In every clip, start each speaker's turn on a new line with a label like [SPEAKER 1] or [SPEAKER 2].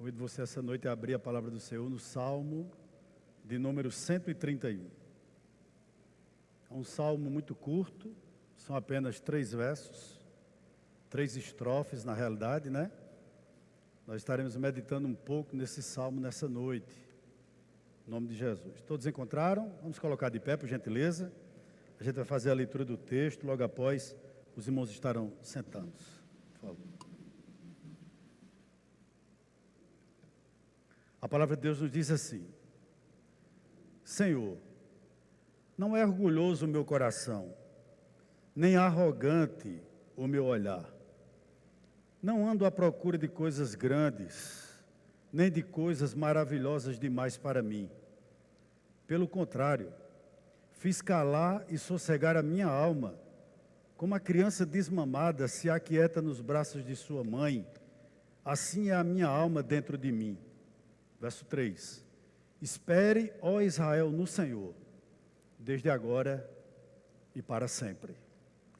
[SPEAKER 1] Convido você essa noite a abrir a palavra do Senhor no Salmo de número 131. É um salmo muito curto, são apenas 3 versos, 3 estrofes na realidade, né? Nós estaremos meditando um pouco nesse salmo nessa noite, em nome de Jesus. Todos encontraram? Vamos colocar de pé, por gentileza. A gente vai fazer a leitura do texto, logo após os irmãos estarão sentados. Por favor. A palavra de Deus nos diz assim: Senhor, não é orgulhoso o meu coração, nem arrogante o meu olhar. Não ando à procura de coisas grandes, nem de coisas maravilhosas demais para mim. Pelo contrário, fiz calar e sossegar a minha alma, como a criança desmamada se aquieta nos braços de sua mãe, assim é a minha alma dentro de mim. Verso 3. Espere, ó Israel, no Senhor, desde agora e para sempre.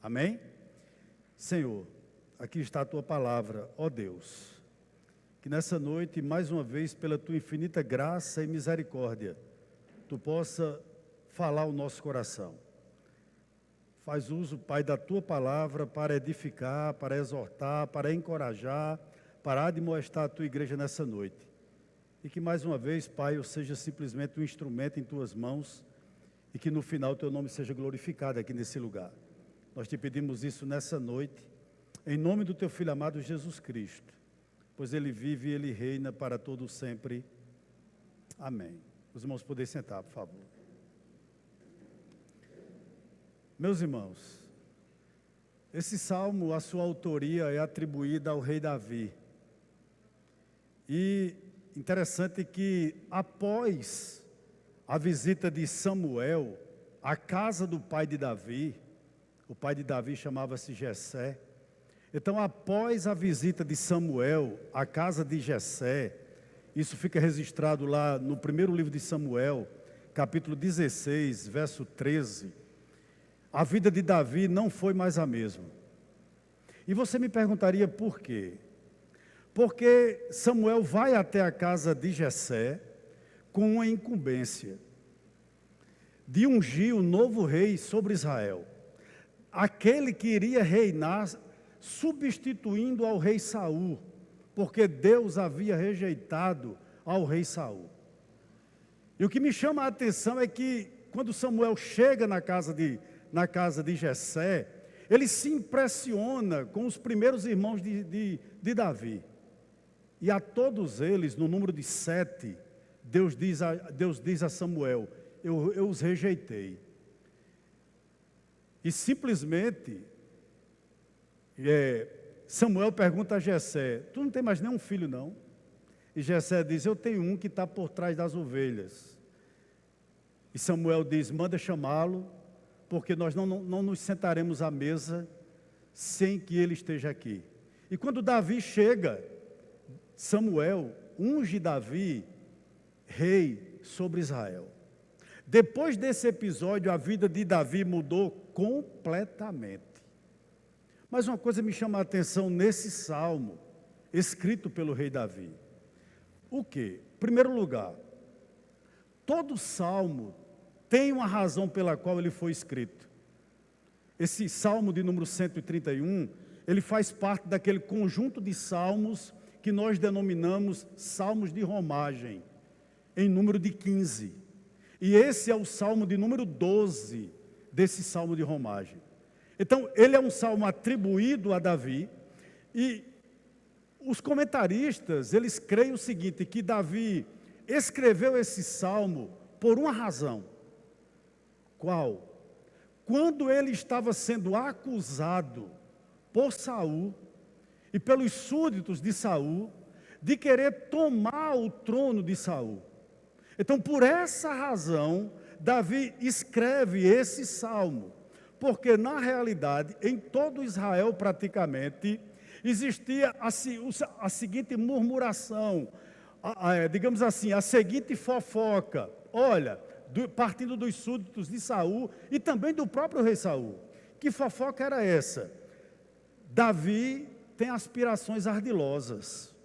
[SPEAKER 1] Amém? Senhor, aqui está a tua palavra, ó Deus. Que nessa noite, mais uma vez, pela tua infinita graça e misericórdia, tu possa falar ao nosso coração. Faz uso, Pai, da tua palavra para edificar, para exortar, para encorajar, para admoestar a tua igreja nessa noite. E que mais uma vez, Pai, eu seja simplesmente um instrumento em tuas mãos e que no final o teu nome seja glorificado aqui nesse lugar. Nós te pedimos isso nessa noite, em nome do teu Filho amado Jesus Cristo, pois ele vive e ele reina para todo sempre. Amém. Os irmãos podem sentar, por favor. Meus irmãos, esse salmo, a sua autoria é atribuída ao rei Davi. E interessante que após a visita de Samuel à casa do pai de Davi, o pai de Davi chamava-se Jessé. Então, após a visita de Samuel à casa de Jessé, isso fica registrado lá no primeiro livro de Samuel, capítulo 16, verso 13, a vida de Davi não foi mais a mesma. E você me perguntaria por quê? Porque Samuel vai até a casa de Jessé com uma incumbência de ungir o novo rei sobre Israel, aquele que iria reinar substituindo ao rei Saul, porque Deus havia rejeitado ao rei Saul. E o que me chama a atenção é que quando Samuel chega na casa de Jessé, ele se impressiona com os primeiros irmãos de Davi. E a todos eles, no número de 7, Deus diz a Samuel: eu os rejeitei. E simplesmente, Samuel pergunta a Jessé: tu não tem mais nenhum filho, não? E Jessé diz: eu tenho um que está por trás das ovelhas. E Samuel diz: manda chamá-lo, porque nós não nos sentaremos à mesa sem que ele esteja aqui. E quando Davi chega, Samuel unge Davi rei sobre Israel. Depois desse episódio, a vida de Davi mudou completamente. Mas uma coisa me chama a atenção nesse salmo, escrito pelo rei Davi. O quê? Em primeiro lugar, todo salmo tem uma razão pela qual ele foi escrito. Esse salmo de número 131, ele faz parte daquele conjunto de salmos que nós denominamos salmos de romagem, em número de 15. E esse é o salmo de número 12 desse salmo de romagem. Então, ele é um salmo atribuído a Davi, e os comentaristas, eles creem o seguinte, que Davi escreveu esse salmo por uma razão. Qual? Quando ele estava sendo acusado por Saul e pelos súditos de Saul, de querer tomar o trono de Saul. Então, por essa razão, Davi escreve esse salmo, porque na realidade, em todo Israel praticamente, existia a seguinte murmuração, digamos assim, a seguinte fofoca. Olha, partindo dos súditos de Saul e também do próprio rei Saul. Que fofoca era essa? Davi tem aspirações ardilosas.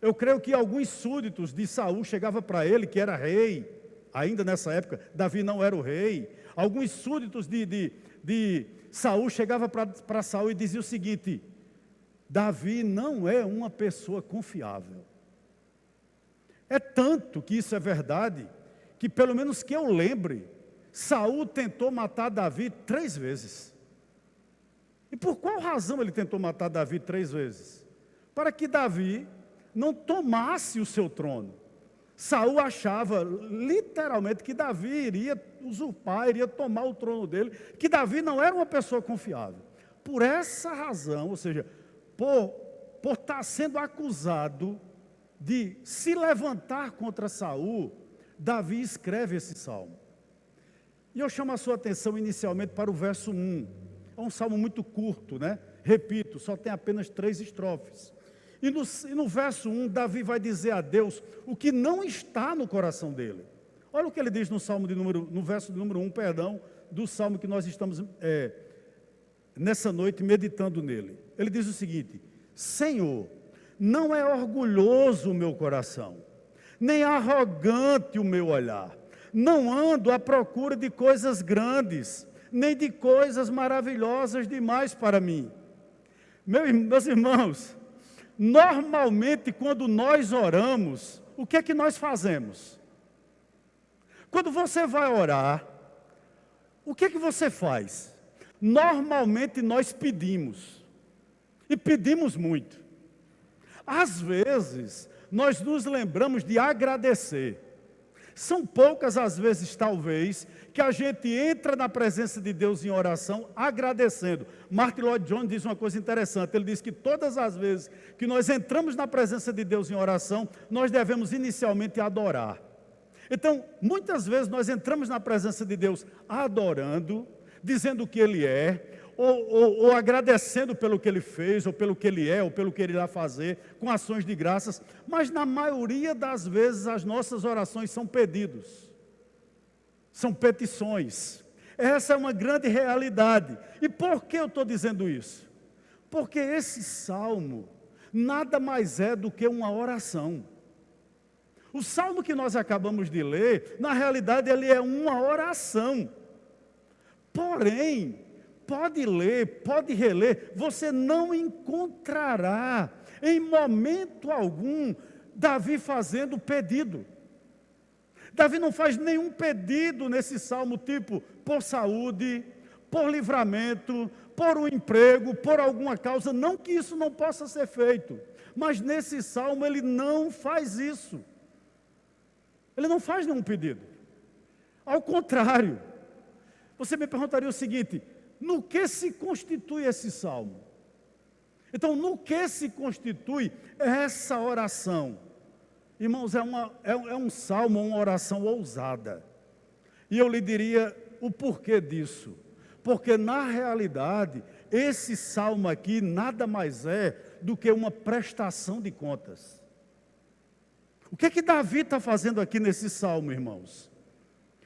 [SPEAKER 1] Eu creio que alguns súditos de Saul chegavam para ele, que era rei, ainda nessa época, Davi não era o rei. Alguns súditos de Saul chegavam para Saul e diziam o seguinte: Davi não é uma pessoa confiável. É tanto que isso é verdade, que pelo menos que eu lembre, Saul tentou matar Davi 3 vezes. E por qual razão ele tentou matar Davi 3 vezes? Para que Davi não tomasse o seu trono. Saul achava literalmente que Davi iria usurpar, iria tomar o trono dele, que Davi não era uma pessoa confiável. Por essa razão, ou seja, por estar sendo acusado de se levantar contra Saul, Davi escreve esse salmo. E eu chamo a sua atenção inicialmente para o verso 1. É um salmo muito curto, né? Repito, só tem apenas 3 estrofes. E no verso 1, Davi vai dizer a Deus o que não está no coração dele. Olha o que ele diz no verso de número 1, do salmo que nós estamos nessa noite meditando nele. Ele diz o seguinte: Senhor, não é orgulhoso o meu coração, nem arrogante o meu olhar. Não ando à procura de coisas grandes, nem de coisas maravilhosas demais para mim. Meus irmãos, normalmente quando nós oramos, o que é que nós fazemos? Quando você vai orar, o que é que você faz? Normalmente nós pedimos, e pedimos muito. Às vezes, nós nos lembramos de agradecer. São poucas as vezes, talvez, que a gente entra na presença de Deus em oração agradecendo. Martin Lloyd Jones diz uma coisa interessante. Ele diz que todas as vezes que nós entramos na presença de Deus em oração, nós devemos inicialmente adorar. Então, muitas vezes nós entramos na presença de Deus adorando, dizendo o que Ele é, ou agradecendo pelo que Ele fez, ou pelo que Ele é, ou pelo que Ele irá fazer, com ações de graças, mas na maioria das vezes as nossas orações são pedidos, são petições. Essa é uma grande realidade. E por que eu estou dizendo isso? Porque esse salmo nada mais é do que uma oração. O salmo que nós acabamos de ler, na realidade ele é uma oração. Porém, pode ler, pode reler, você não encontrará em momento algum Davi fazendo pedido. Davi não faz nenhum pedido nesse salmo, tipo, por saúde, por livramento, por um emprego, por alguma causa. Não que isso não possa ser feito, mas nesse salmo ele não faz isso. Ele não faz nenhum pedido. Ao contrário, você me perguntaria o seguinte: no que se constitui esse salmo? Então, no que se constitui essa oração? Irmãos, é um salmo, uma oração ousada. E eu lhe diria o porquê disso. Porque, na realidade, esse salmo aqui nada mais é do que uma prestação de contas. O que é que Davi está fazendo aqui nesse salmo, irmãos?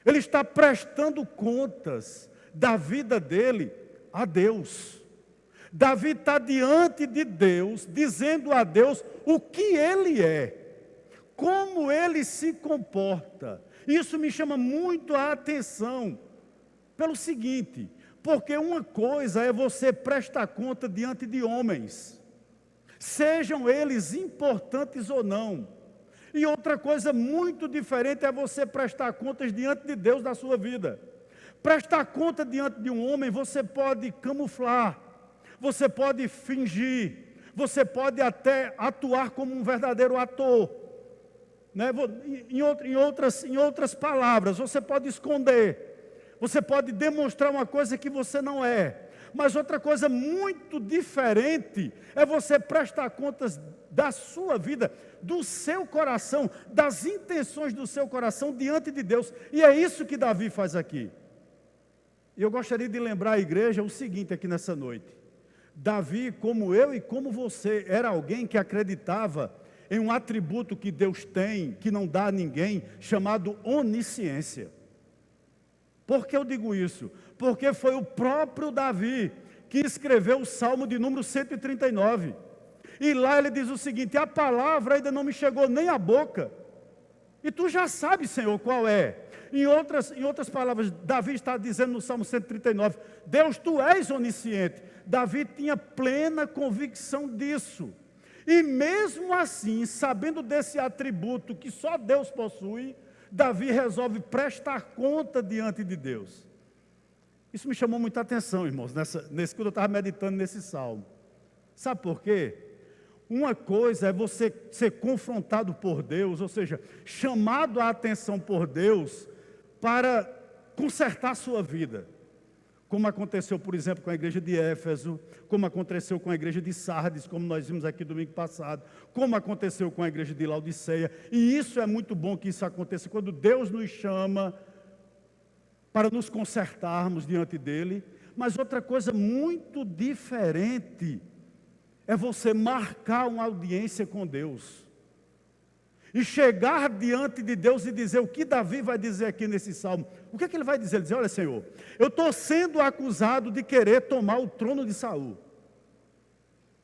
[SPEAKER 1] Ele está prestando contas da vida dele a Deus. Davi está diante de Deus, dizendo a Deus o que ele é, como ele se comporta. Isso me chama muito a atenção, pelo seguinte: porque uma coisa é você prestar conta diante de homens, sejam eles importantes ou não, e outra coisa muito diferente é você prestar contas diante de Deus da sua vida. Prestar conta diante de um homem, você pode camuflar, você pode fingir, você pode até atuar como um verdadeiro ator, né? Em outras palavras, você pode esconder, você pode demonstrar uma coisa que você não é. Mas outra coisa muito diferente é você prestar contas da sua vida, do seu coração, das intenções do seu coração diante de Deus. E é isso que Davi faz aqui. E eu gostaria de lembrar a igreja o seguinte aqui nessa noite: Davi, como eu e como você, era alguém que acreditava em um atributo que Deus tem, que não dá a ninguém, chamado onisciência. Por que eu digo isso? Porque foi o próprio Davi que escreveu o Salmo de número 139. E lá ele diz o seguinte: a palavra ainda não me chegou nem à boca. E tu já sabes, Senhor, qual é. Em outras palavras, Davi está dizendo no Salmo 139, Deus, tu és onisciente. Davi tinha plena convicção disso. E mesmo assim, sabendo desse atributo que só Deus possui, Davi resolve prestar conta diante de Deus. Isso me chamou muita atenção, irmãos, quando eu estava meditando nesse salmo. Sabe por quê? Uma coisa é você ser confrontado por Deus, ou seja, chamado a atenção por Deus para consertar a sua vida. Como aconteceu, por exemplo, com a igreja de Éfeso, como aconteceu com a igreja de Sardes, como nós vimos aqui domingo passado, como aconteceu com a igreja de Laodiceia. E isso é muito bom que isso aconteça quando Deus nos chama para nos consertarmos diante dele. Mas outra coisa muito diferente é você marcar uma audiência com Deus. E chegar diante de Deus e dizer o que Davi vai dizer aqui nesse salmo. O que é que ele vai dizer? Ele diz: olha, Senhor, eu estou sendo acusado de querer tomar o trono de Saul.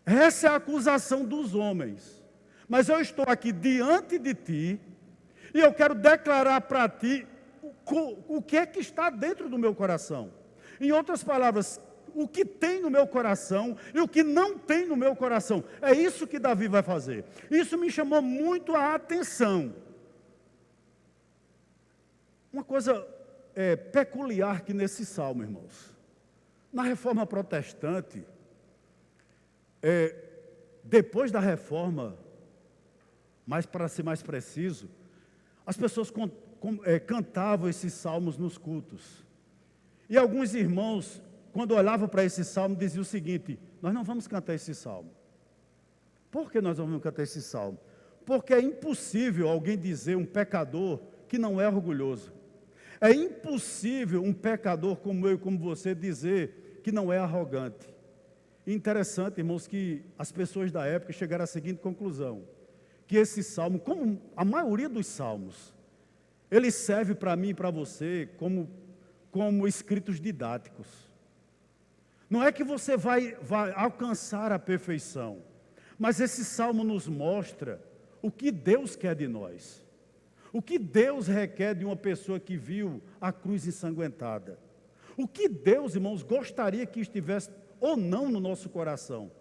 [SPEAKER 1] Essa é a acusação dos homens. Mas eu estou aqui diante de ti e eu quero declarar para ti o que é que está dentro do meu coração. Em outras palavras, o que tem no meu coração e o que não tem no meu coração. É isso que Davi vai fazer. Isso me chamou muito a atenção. Uma coisa peculiar que nesse salmo, irmãos. Na reforma protestante, depois da reforma, mas para ser mais preciso, as pessoas cantavam esses salmos nos cultos. E alguns irmãos, quando olhavam para esse salmo, diziam o seguinte: nós não vamos cantar esse salmo. Por que nós não vamos cantar esse salmo? Porque é impossível alguém dizer, um pecador, que não é orgulhoso. É impossível um pecador como eu e como você dizer que não é arrogante. Interessante, irmãos, que as pessoas da época chegaram à seguinte conclusão: que esse salmo, como a maioria dos salmos, ele serve para mim e para você como escritos didáticos. Não é que você vai alcançar a perfeição, mas esse salmo nos mostra o que Deus quer de nós. O que Deus requer de uma pessoa que viu a cruz ensanguentada. O que Deus, irmãos, gostaria que estivesse ou não no nosso coração.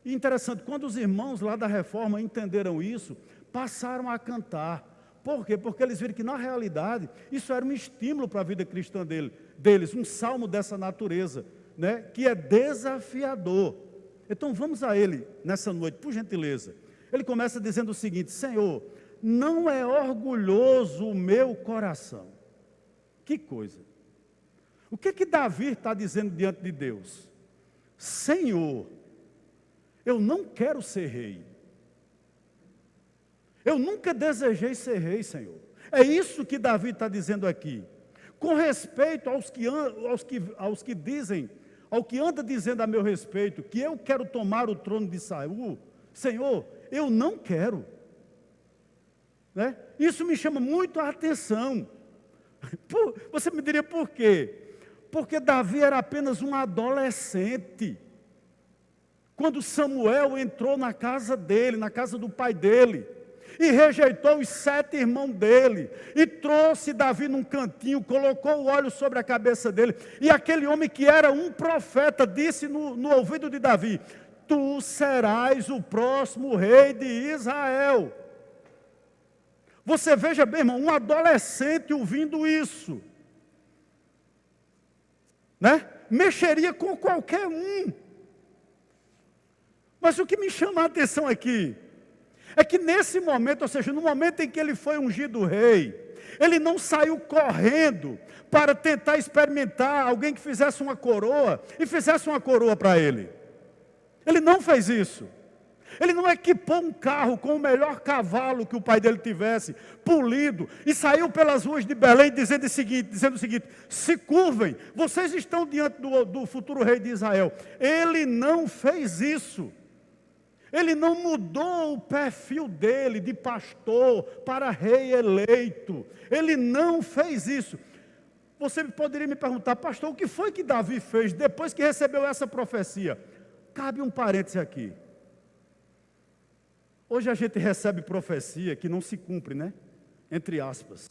[SPEAKER 1] E interessante, quando os irmãos lá da Reforma entenderam isso, passaram a cantar. Por quê? Porque eles viram que, na realidade, isso era um estímulo para a vida cristã deles, um salmo dessa natureza, né, que é desafiador. Então vamos a ele nessa noite, por gentileza. Ele começa dizendo o seguinte: Senhor, não é orgulhoso o meu coração. Que coisa! O que Davi está dizendo diante de Deus? Senhor, eu não quero ser rei. Eu nunca desejei ser rei, Senhor. É isso que Davi está dizendo aqui. Com respeito aos que dizem, ao que anda dizendo a meu respeito, que eu quero tomar o trono de Saul, Senhor, eu não quero. Né? Isso me chama muito a atenção. Você me diria por quê? Porque Davi era apenas um adolescente. Quando Samuel entrou na casa dele, na casa do pai dele, e rejeitou os 7 irmãos dele, e trouxe Davi num cantinho, colocou o óleo sobre a cabeça dele, e aquele homem que era um profeta, disse no ouvido de Davi: tu serás o próximo rei de Israel. Você veja bem, irmão, um adolescente ouvindo isso, né? Mexeria com qualquer um. Mas o que me chama a atenção aqui é que nesse momento, ou seja, no momento em que ele foi ungido rei, ele não saiu correndo para tentar experimentar alguém que fizesse uma coroa e fizesse uma coroa para ele. Ele não fez isso. Ele não equipou um carro com o melhor cavalo que o pai dele tivesse, polido, e saiu pelas ruas de Belém dizendo o seguinte: se curvem, vocês estão diante do futuro rei de Israel. Ele não fez isso. Ele não mudou o perfil dele de pastor para rei eleito. Ele não fez isso. Você poderia me perguntar: pastor, o que foi que Davi fez depois que recebeu essa profecia? Cabe um parêntese aqui. Hoje a gente recebe profecia que não se cumpre, né? Entre aspas,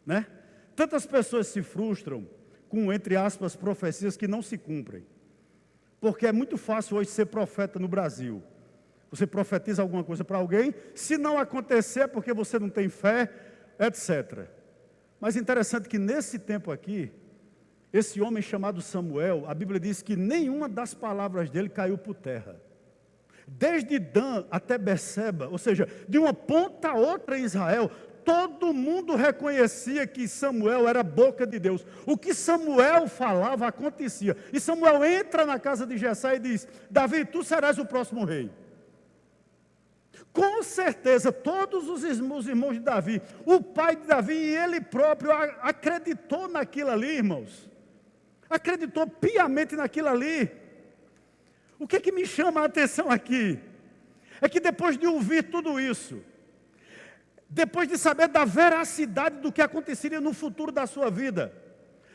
[SPEAKER 1] né? Tantas pessoas se frustram com, entre aspas, profecias que não se cumprem. Porque é muito fácil hoje ser profeta no Brasil. Você profetiza alguma coisa para alguém, se não acontecer é porque você não tem fé, etc. Mas interessante que nesse tempo aqui, esse homem chamado Samuel, a Bíblia diz que nenhuma das palavras dele caiu por terra. Desde Dan até Berseba, ou seja, de uma ponta a outra em Israel, todo mundo reconhecia que Samuel era a boca de Deus. O que Samuel falava acontecia. E Samuel entra na casa de Jessé e diz: Davi, tu serás o próximo rei. Com certeza, todos os irmãos de Davi, o pai de Davi e ele próprio acreditou naquilo ali, irmãos. Acreditou piamente naquilo ali. O que me chama a atenção aqui? É que depois de ouvir tudo isso, depois de saber da veracidade do que aconteceria no futuro da sua vida,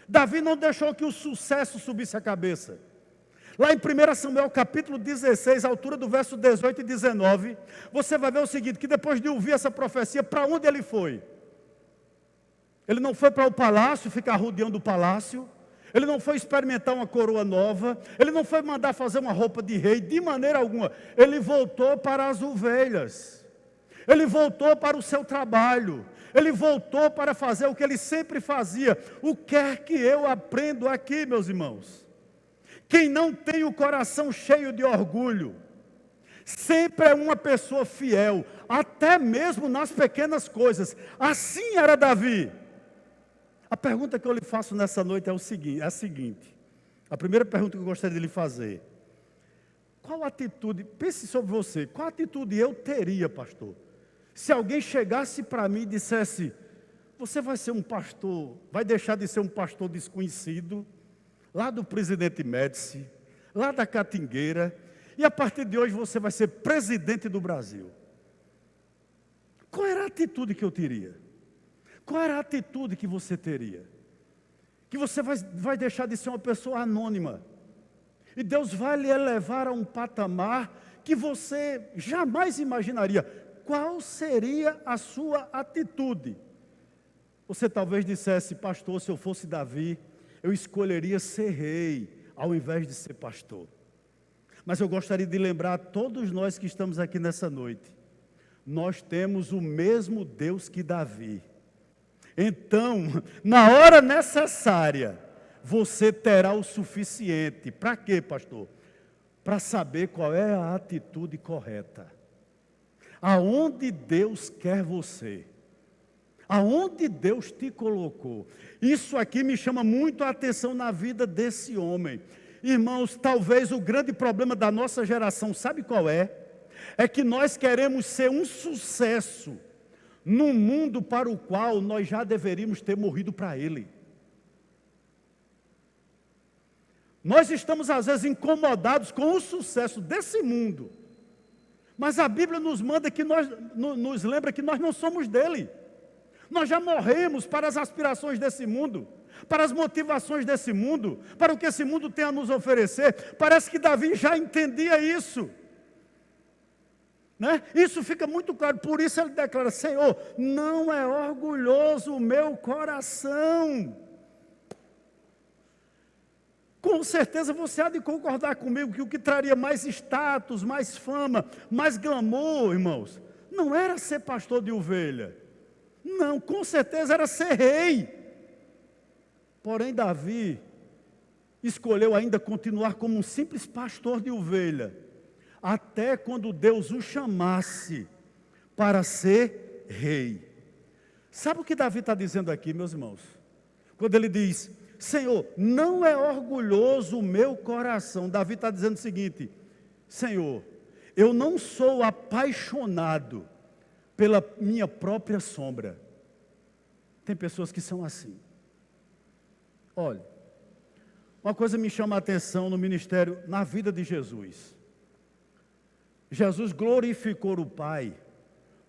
[SPEAKER 1] Davi não deixou que o sucesso subisse a cabeça. Lá em 1 Samuel capítulo 16, à altura do verso 18 e 19, você vai ver o seguinte, que depois de ouvir essa profecia, para onde ele foi? Ele não foi para o palácio, ficar rodeando o palácio. Ele não foi experimentar uma coroa nova. Ele não foi mandar fazer uma roupa de rei, de maneira alguma. Ele voltou para as ovelhas. Ele voltou para o seu trabalho. Ele voltou para fazer o que ele sempre fazia. O que é que eu aprendo aqui, meus irmãos? Quem não tem o coração cheio de orgulho, sempre é uma pessoa fiel, até mesmo nas pequenas coisas. Assim era Davi. A pergunta que eu lhe faço nessa noite é a seguinte. A primeira pergunta que eu gostaria de lhe fazer. Qual atitude, pense sobre você, qual atitude eu teria, pastor? Se alguém chegasse para mim e dissesse: você vai ser um pastor, vai deixar de ser um pastor desconhecido, lá do Presidente Médici, lá da Catingueira, e a partir de hoje você vai ser presidente do Brasil. Qual era a atitude que eu teria? Qual era a atitude que você teria? Que você vai deixar de ser uma pessoa anônima. E Deus vai lhe elevar a um patamar que você jamais imaginaria. Qual seria a sua atitude? Você talvez dissesse: pastor, se eu fosse Davi, eu escolheria ser rei, ao invés de ser pastor. Mas eu gostaria de lembrar a todos nós que estamos aqui nessa noite. Nós temos o mesmo Deus que Davi. Então, na hora necessária, você terá o suficiente. Para quê, pastor? Para saber qual é a atitude correta. Aonde Deus quer você. Aonde Deus te colocou. Isso aqui me chama muito a atenção na vida desse homem. Irmãos, talvez o grande problema da nossa geração, sabe qual é? É que nós queremos ser um sucesso num mundo para o qual nós já deveríamos ter morrido para ele. Nós estamos às vezes incomodados com o sucesso desse mundo, mas a Bíblia nos manda que nos lembra que nós não somos dele. Nós já morremos para as aspirações desse mundo, para as motivações desse mundo, para o que esse mundo tem a nos oferecer. Parece que Davi já entendia isso. Né? Isso fica muito claro, por isso ele declara: Senhor, não é orgulhoso o meu coração. Com certeza você há de concordar comigo que o que traria mais status, mais fama, mais glamour, irmãos, não era ser pastor de ovelha. Não, com certeza era ser rei. Porém, Davi escolheu ainda continuar como um simples pastor de ovelha, até quando Deus o chamasse para ser rei. Sabe o que Davi está dizendo aqui, meus irmãos? Quando ele diz: Senhor, não é orgulhoso o meu coração. Davi está dizendo o seguinte: Senhor, eu não sou apaixonado pela minha própria sombra. Tem pessoas que são assim. Olha, uma coisa me chama a atenção no ministério, na vida de Jesus. Jesus glorificou o Pai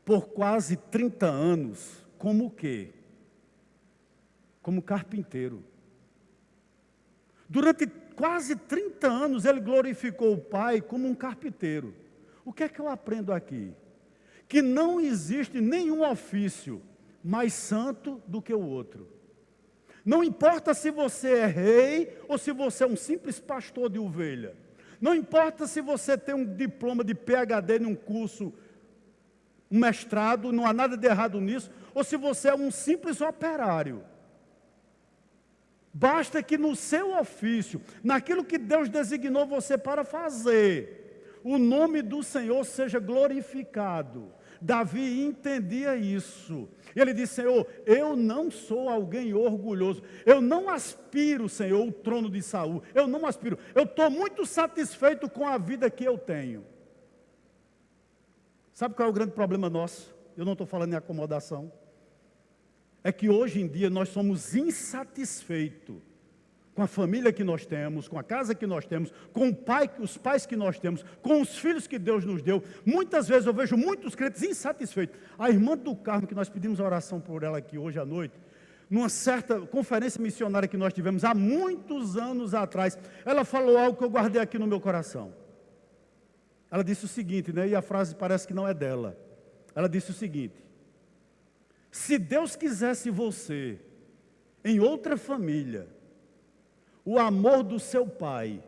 [SPEAKER 1] por quase 30 anos, como o quê? Como carpinteiro. Durante quase 30 anos ele glorificou o Pai como um carpinteiro. O que é que eu aprendo aqui? que não existe nenhum ofício mais santo do que o outro. Não importa se você é rei ou se você é um simples pastor de ovelha. Não importa se você tem um diploma de PhD em um curso, um mestrado, não há nada de errado nisso, ou se você é um simples operário. Basta que no seu ofício, naquilo que Deus designou você para fazer, o nome do Senhor seja glorificado. Davi entendia isso. Ele disse: Senhor, eu não sou alguém orgulhoso. Eu não aspiro, Senhor, o trono de Saul. Eu não aspiro. Eu estou muito satisfeito com a vida que eu tenho. Sabe qual é o grande problema nosso? Eu não estou falando em acomodação. É que hoje em dia nós somos insatisfeitos com a família que nós temos, com a casa que nós temos, com os pais que nós temos, com os filhos que Deus nos deu. Muitas vezes eu vejo muitos crentes insatisfeitos. A irmã do Carmo, que nós pedimos a oração por ela aqui hoje à noite, numa certa conferência missionária que nós tivemos há muitos anos atrás, ela falou algo que eu guardei aqui no meu coração. Ela disse o seguinte, né, e a frase parece que não é dela. Ela disse o seguinte: se Deus quisesse você em outra família, o amor do seu pai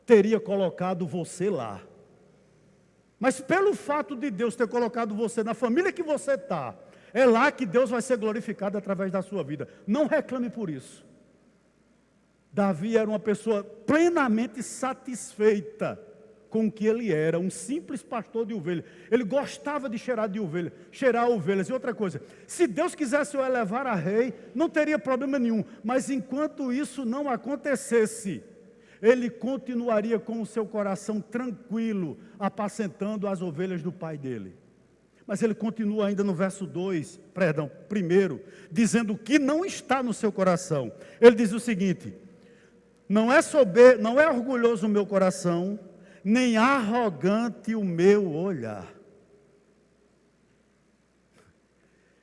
[SPEAKER 1] teria colocado você lá. Mas pelo fato de Deus ter colocado você na família que você está, é lá que Deus vai ser glorificado através da sua vida. Não reclame por isso. Davi era uma pessoa plenamente satisfeita com o que ele era, um simples pastor de ovelhas. Ele gostava de cheirar ovelhas. E outra coisa, se Deus quisesse o elevar a rei, não teria problema nenhum. Mas enquanto isso não acontecesse, ele continuaria com o seu coração tranquilo, apacentando as ovelhas do pai dele. Mas ele continua ainda no verso 1, dizendo que não está no seu coração. Ele diz o seguinte: não é orgulhoso o meu coração, nem arrogante o meu olhar.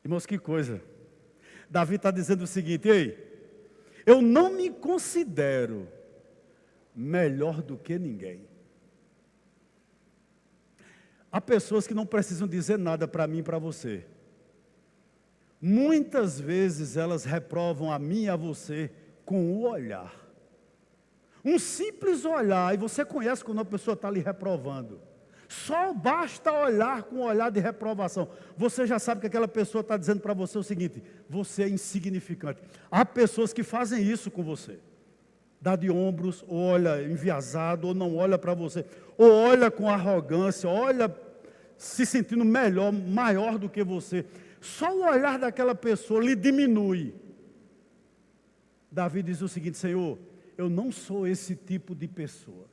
[SPEAKER 1] Irmãos, que coisa. Davi está dizendo o seguinte: ei, eu não me considero melhor do que ninguém. Há pessoas que não precisam dizer nada para mim e para você. Muitas vezes elas reprovam a mim e a você com o olhar. Um simples olhar, e você conhece quando uma pessoa está lhe reprovando. Só basta olhar com um olhar de reprovação. Você já sabe que aquela pessoa está dizendo para você o seguinte: você é insignificante. Há pessoas que fazem isso com você. Dá de ombros, ou olha enviesado, ou não olha para você. Ou olha com arrogância, olha se sentindo melhor, maior do que você. Só o olhar daquela pessoa lhe diminui. Davi diz o seguinte: Senhor, eu não sou esse tipo de pessoa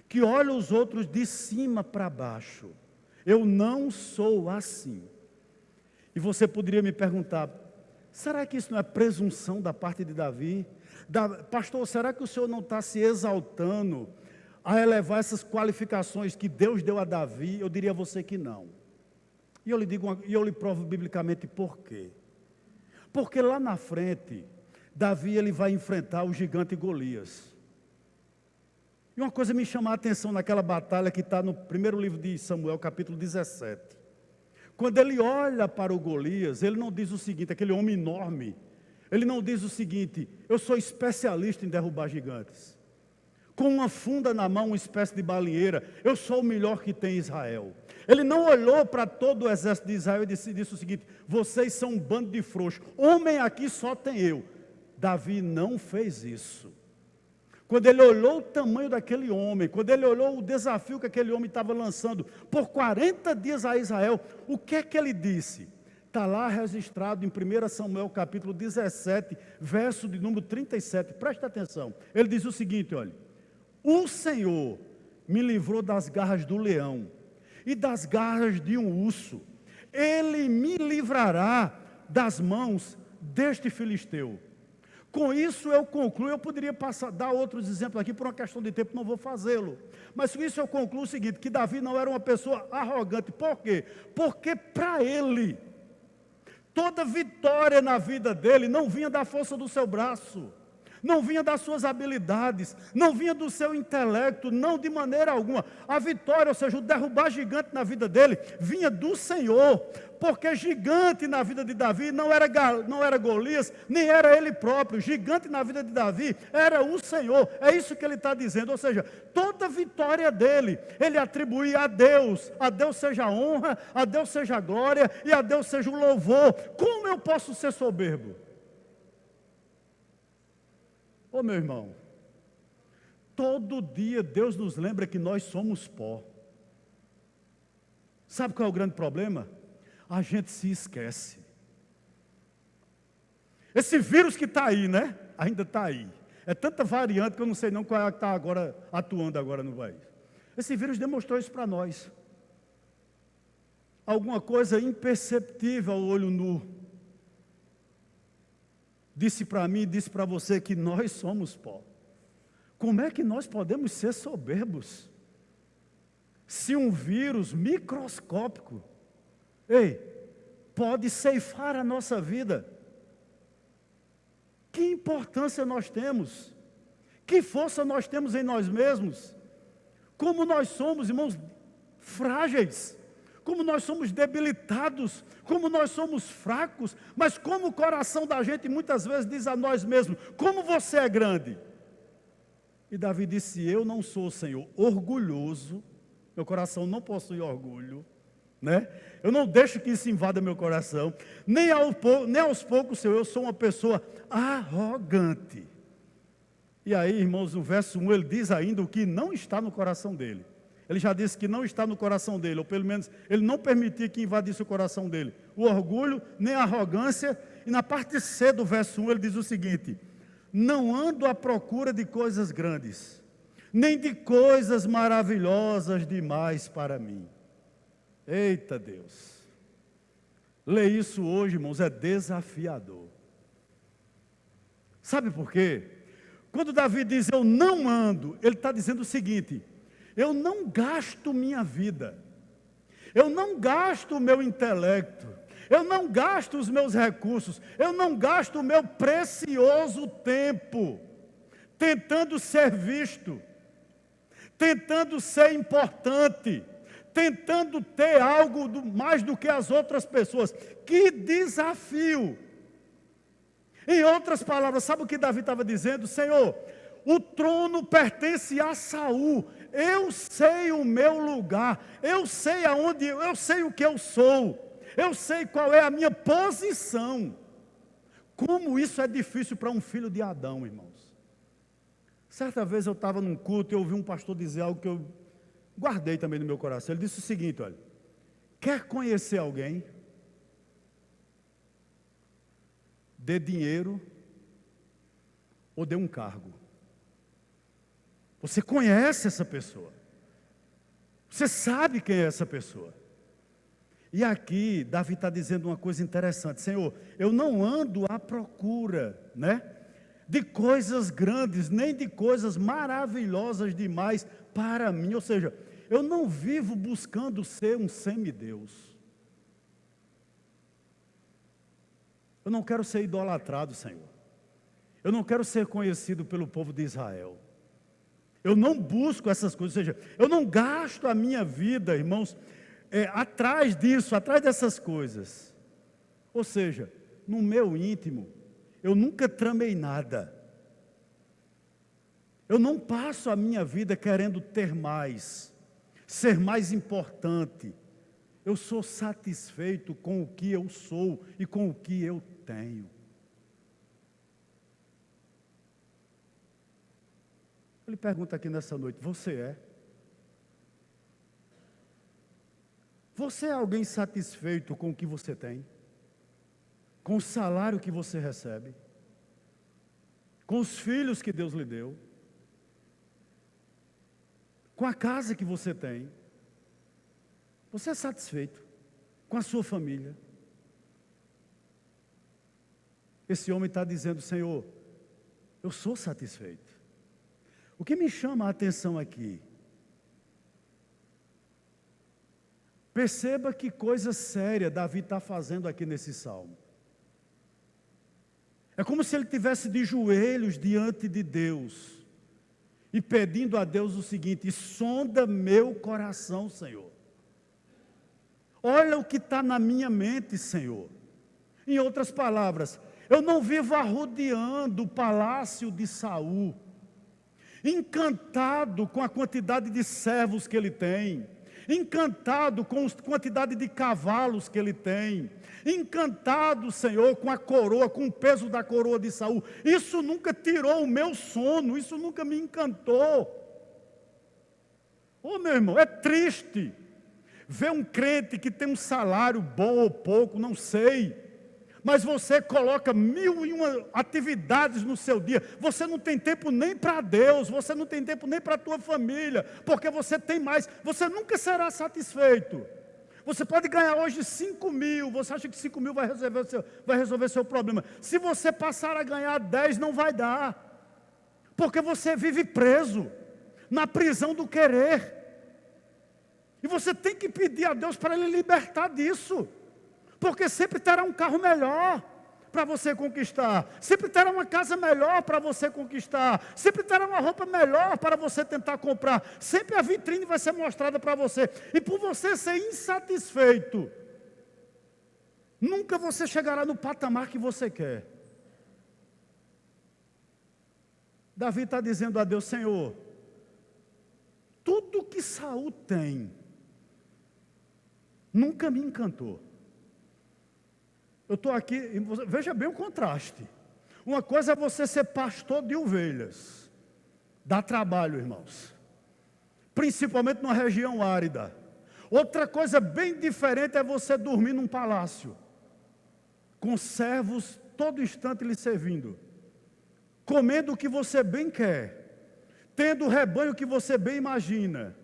[SPEAKER 1] que olha os outros de cima para baixo. Eu não sou assim. E você poderia me perguntar: será que isso não é presunção da parte de Davi? Pastor, será que o senhor não está se exaltando a elevar essas qualificações que Deus deu a Davi? Eu diria a você que não. E eu lhe provo biblicamente por quê. Porque lá na frente, Davi ele vai enfrentar o gigante Golias. E uma coisa me chama a atenção naquela batalha que está no primeiro livro de Samuel, capítulo 17. Quando ele olha para o Golias, ele não diz o seguinte, aquele homem enorme, ele não diz o seguinte: eu sou especialista em derrubar gigantes. Com uma funda na mão, uma espécie de baleeira, eu sou o melhor que tem em Israel. Ele não olhou para todo o exército de Israel e disse o seguinte: vocês são um bando de frouxos, homem aqui só tem eu. Davi não fez isso. Quando ele olhou o tamanho daquele homem, quando ele olhou o desafio que aquele homem estava lançando por 40 dias a Israel, o que é que ele disse? Está lá registrado em 1 Samuel capítulo 17, verso de número 37, presta atenção. Ele diz o seguinte, olha: o Senhor me livrou das garras do leão e das garras de um urso. Ele me livrará das mãos deste filisteu. Com isso eu concluo, eu poderia dar outros exemplos aqui, por uma questão de tempo não vou fazê-lo. Mas com isso eu concluo o seguinte, que Davi não era uma pessoa arrogante. Por quê? Porque para ele, toda vitória na vida dele não vinha da força do seu braço, não vinha das suas habilidades, não vinha do seu intelecto, não de maneira alguma. A vitória, ou seja, o derrubar gigante na vida dele, vinha do Senhor, porque gigante na vida de Davi não era Golias, nem era ele próprio. Gigante na vida de Davi era o Senhor. É isso que ele está dizendo, ou seja, toda vitória dele, ele atribuía a Deus seja a honra, a Deus seja a glória e a Deus seja o louvor. Como eu posso ser soberbo? Ô meu irmão, todo dia Deus nos lembra que nós somos pó. Sabe qual é o grande problema? A gente se esquece. Esse vírus que está aí, né? Ainda está aí. É tanta variante que eu não sei não qual é a que está agora, atuando agora no país. Esse vírus demonstrou isso para nós. Alguma coisa imperceptível ao olho nu. Disse para mim, disse para você que nós somos pó. Como é que nós podemos ser soberbos? Se um vírus microscópico, pode ceifar a nossa vida. Que importância nós temos? Que força nós temos em nós mesmos? Como nós somos, irmãos, frágeis. Como nós somos debilitados, como nós somos fracos, mas como o coração da gente muitas vezes diz a nós mesmos, como você é grande. E Davi disse, eu não sou, Senhor, orgulhoso, meu coração não possui orgulho, né? Eu não deixo que isso invada meu coração, nem aos poucos, Senhor, eu sou uma pessoa arrogante. E aí, irmãos, no verso 1, ele diz ainda o que não está no coração dele. Ele já disse que não está no coração dele, ou pelo menos ele não permitia que invadisse o coração dele. O orgulho, nem a arrogância. E na parte C do verso 1 ele diz o seguinte, não ando à procura de coisas grandes, nem de coisas maravilhosas demais para mim. Eita Deus! Ler isso hoje, irmãos, é desafiador. Sabe por quê? Quando Davi diz eu não ando, ele está dizendo o seguinte, eu não gasto minha vida, eu não gasto o meu intelecto, eu não gasto os meus recursos, eu não gasto o meu precioso tempo tentando ser visto, tentando ser importante, tentando ter algo mais do que as outras pessoas. Que desafio! Em outras palavras, sabe o que Davi estava dizendo? Senhor, o trono pertence a Saul. Eu sei o meu lugar, eu sei aonde, eu sei o que eu sou, eu sei qual é a minha posição. Como isso é difícil para um filho de Adão, irmãos. Certa vez eu estava num culto e ouvi um pastor dizer algo que eu guardei também no meu coração. Ele disse o seguinte, olha, quer conhecer alguém? Dê dinheiro ou dê um cargo. Você conhece essa pessoa. Você sabe quem é essa pessoa. E aqui, Davi está dizendo uma coisa interessante. Senhor, eu não ando à procura, né, de coisas grandes, nem de coisas maravilhosas demais para mim. Ou seja, eu não vivo buscando ser um semideus. Eu não quero ser idolatrado, Senhor. Eu não quero ser conhecido pelo povo de Israel. Eu não busco essas coisas, ou seja, eu não gasto a minha vida, irmãos, atrás disso, atrás dessas coisas. Ou seja, no meu íntimo, eu nunca tramei nada. Eu não passo a minha vida querendo ter mais, ser mais importante. Eu sou satisfeito com o que eu sou e com o que eu tenho. Ele pergunta aqui nessa noite, você é? Você é alguém satisfeito com o que você tem? Com o salário que você recebe? Com os filhos que Deus lhe deu? Com a casa que você tem? Você é satisfeito com a sua família? Esse homem está dizendo, Senhor, eu sou satisfeito. O que me chama a atenção aqui, perceba que coisa séria Davi está fazendo aqui nesse salmo. É como se ele tivesse de joelhos diante de Deus e pedindo a Deus o seguinte: sonda meu coração, Senhor. Olha o que está na minha mente, Senhor. Em outras palavras, eu não vivo arrodeando o palácio de Saul, encantado com a quantidade de servos que ele tem, encantado com a quantidade de cavalos que ele tem, encantado, Senhor, com a coroa, com o peso da coroa de Saul. Isso nunca tirou o meu sono, isso nunca me encantou. Ô meu irmão, é triste ver um crente que tem um salário bom ou pouco, não sei, mas você coloca 1001 atividades no seu dia, você não tem tempo nem para Deus, você não tem tempo nem para a tua família, porque você tem mais, você nunca será satisfeito. Você pode ganhar hoje 5 mil, você acha que 5 mil vai resolver seu problema. Se você passar a ganhar 10, não vai dar, porque você vive preso na prisão do querer. E você tem que pedir a Deus para Ele libertar disso. Porque sempre terá um carro melhor para você conquistar. Sempre terá uma casa melhor para você conquistar. Sempre terá uma roupa melhor para você tentar comprar. Sempre a vitrine vai ser mostrada para você. E por você ser insatisfeito, nunca você chegará no patamar que você quer. Davi está dizendo a Deus: Senhor, tudo que Saul tem nunca me encantou. Eu estou aqui, veja bem o contraste. Uma coisa é você ser pastor de ovelhas. Dá trabalho, irmãos. Principalmente numa região árida. Outra coisa bem diferente é você dormir num palácio, com servos todo instante lhe servindo, comendo o que você bem quer, tendo o rebanho que você bem imagina,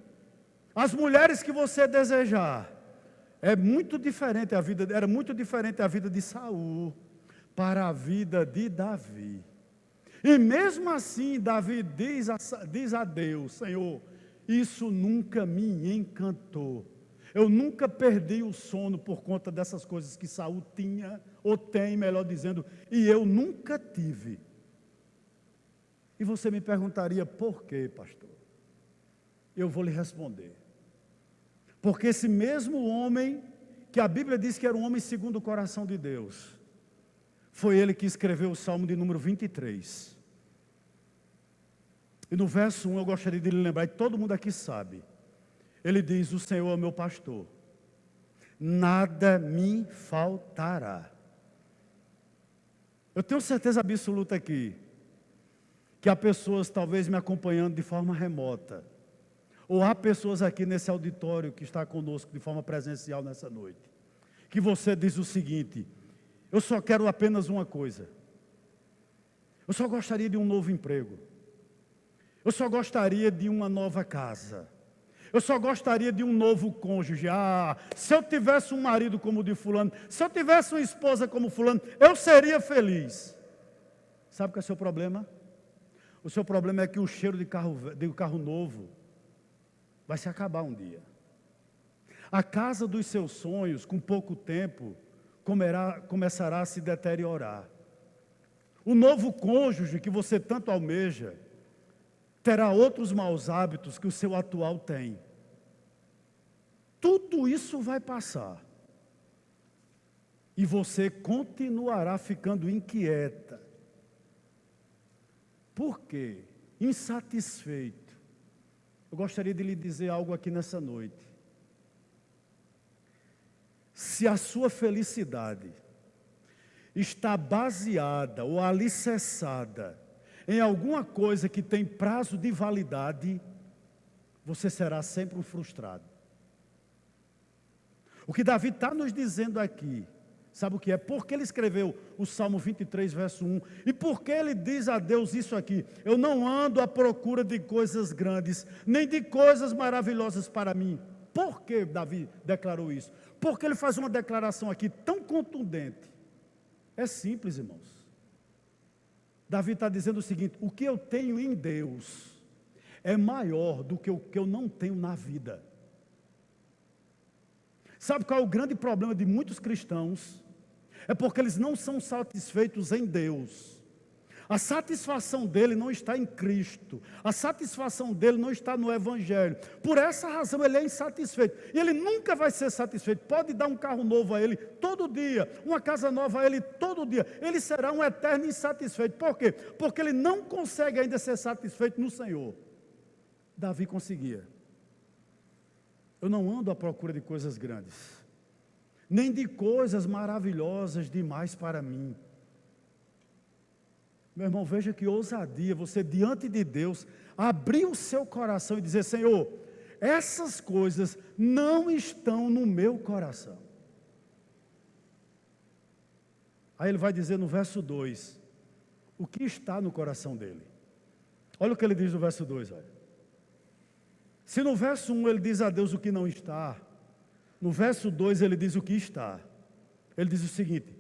[SPEAKER 1] as mulheres que você desejar. Era muito diferente a vida de Saul para a vida de Davi. E mesmo assim, Davi diz a Deus: Senhor, isso nunca me encantou. Eu nunca perdi o sono por conta dessas coisas que Saul tinha, ou tem, melhor dizendo, e eu nunca tive. E você me perguntaria: por quê, pastor? Eu vou lhe responder. Porque esse mesmo homem, que a Bíblia diz que era um homem segundo o coração de Deus, foi ele que escreveu o Salmo de número 23. E no verso 1 eu gostaria de lhe lembrar, e todo mundo aqui sabe. Ele diz: o Senhor é o meu pastor, nada me faltará. Eu tenho certeza absoluta aqui, que há pessoas talvez me acompanhando de forma remota, ou há pessoas aqui nesse auditório que está conosco de forma presencial nessa noite, que você diz o seguinte: eu só quero apenas uma coisa, eu só gostaria de um novo emprego, eu só gostaria de uma nova casa, eu só gostaria de um novo cônjuge. Se eu tivesse um marido como o de fulano, se eu tivesse uma esposa como fulano, eu seria feliz. Sabe qual é o seu problema? O seu problema é que o cheiro de carro novo vai se acabar um dia. A casa dos seus sonhos, com pouco tempo, começará a se deteriorar. O novo cônjuge que você tanto almeja terá outros maus hábitos que o seu atual tem. Tudo isso vai passar. E você continuará ficando inquieta. Por quê? Insatisfeito. Eu gostaria de lhe dizer algo aqui nessa noite. Se a sua felicidade está baseada ou alicerçada em alguma coisa que tem prazo de validade, você será sempre um frustrado. O que Davi está nos dizendo aqui, sabe o que é? Porque ele escreveu o Salmo 23, verso 1. E porque ele diz a Deus isso aqui: eu não ando à procura de coisas grandes, nem de coisas maravilhosas para mim. Por que Davi declarou isso? Porque ele faz uma declaração aqui tão contundente. É simples, irmãos. Davi está dizendo o seguinte: o que eu tenho em Deus é maior do que o que eu não tenho na vida. Sabe qual é o grande problema de muitos cristãos? É porque eles não são satisfeitos em Deus. A satisfação dele não está em Cristo. A satisfação dele não está no Evangelho. Por essa razão ele é insatisfeito. E ele nunca vai ser satisfeito. Pode dar um carro novo a ele todo dia, uma casa nova a ele todo dia. Ele será um eterno insatisfeito. Por quê? Porque ele não consegue ainda ser satisfeito no Senhor. Davi conseguia. Eu não ando à procura de coisas grandes, nem de coisas maravilhosas demais para mim. Meu irmão, veja que ousadia você diante de Deus abrir o seu coração e dizer: Senhor, essas coisas não estão no meu coração. Aí ele vai dizer no verso 2, o que está no coração dele. Olha o que ele diz no verso 2, olha. Se no verso 1 ele diz a Deus o que não está, no verso 2 ele diz o que está. Ele diz o seguinte: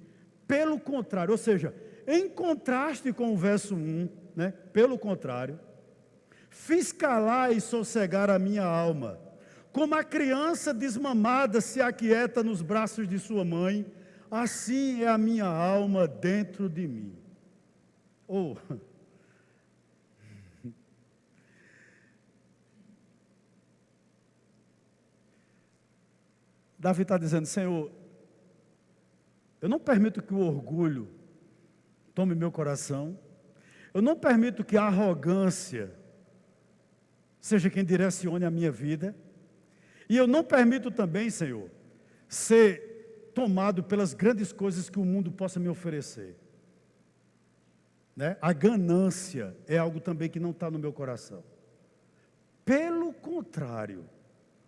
[SPEAKER 1] pelo contrário, ou seja, em contraste com o verso 1, né? Pelo contrário, fiz calar e sossegar a minha alma, como a criança desmamada se aquieta nos braços de sua mãe, assim é a minha alma dentro de mim. Oh. Davi está dizendo: Senhor, eu não permito que o orgulho tome meu coração, eu não permito que a arrogância seja quem direcione a minha vida, e eu não permito também, Senhor, ser tomado pelas grandes coisas que o mundo possa me oferecer, né? A ganância é algo também que não está no meu coração. Pelo contrário,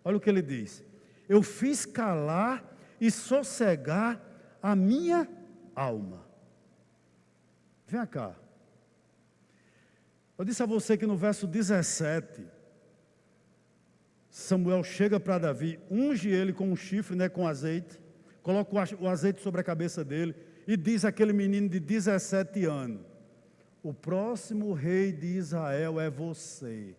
[SPEAKER 1] olha o que ele diz: eu fiz calar e sossegar a minha alma. Vem cá. Eu disse a você que no verso 17, Samuel chega para Davi, unge ele com um chifre, né, com azeite, coloca o azeite sobre a cabeça dele e diz àquele menino de 17 anos: o próximo rei de Israel é você.